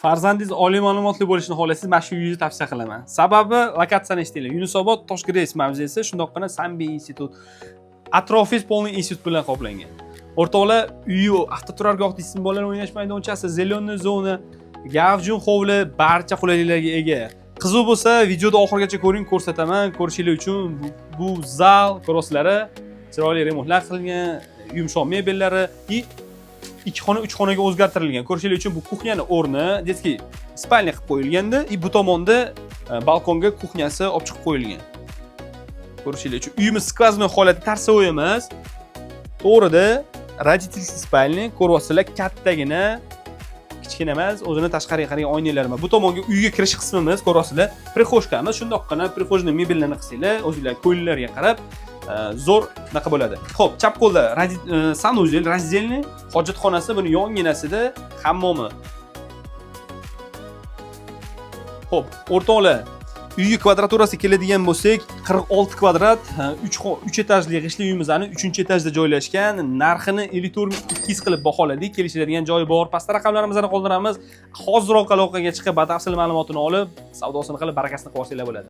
Farzandingiz oliy ma'lumotli bo'lishini xohlasangiz, mana shu uyni tavsiya qilaman. Sababi lokatsiyani eshitinglar. Yunusobod Toshkent mavzesi, shundoqqina Sambi institut. Atrofingiz polniy institut bilan qoplangan. O'rtoqlar, uyi avtoturargoh deysizmi, bolalar o'ynash maydonchasi, zeleniy zona, gavjum hovli, barcha qulayliklarga ega. Qiziq bo'lsa, videoda oxirigacha ko'ring, ko'rsataman. Ko'rishingiz uchun bu zal kroslari chiroyli remontlar qilingan, yumshoq mebellari va 2 xona 3 xonaga o'zgartirilgan. Ko'rishingiz uchun bu kuxnyani o'rni, детский spalnya qilib qo'yilganda, bu tomonda balkonga kuxnyasi olib chiqib qo'yilgan. Ko'rishingiz uchun uyimiz skvoznoy holatda, tarsovoy emas. To'g'rida родительский spalnya ko'ryapsizlar, kattagina, kichkina emas, o'zini tashqariga qaragan oynalar bor. Bu tomonga uyga kirish qismimiz, ko'ryapsizlar, prixoshkamiz, shundoqqina prixojniy mebellarni qilsanglar, o'zingizlar ko'yllarga qarab zo'r naqa bo'ladi. Xo'p, chap qo'lda sanuzel, razdelniy hojatxonasi, buni yonginasida hammomi. Xo'p, o'rtoqlar, uyi kvadraturasi keladigan bo'lsak, 46 kvadrat, 3 etajli g'ishli uyimizning 3-etajda joylashgan. Narxini 54 200 qilib baholadik. Kelishadigan joyi bor. Pastda raqamlarimizni qoldiramiz. Hoziroq aloqaga chiqib, batafsil ma'lumotini olib, savdosini qilib, barakasini qilib olsanglar bo'ladi.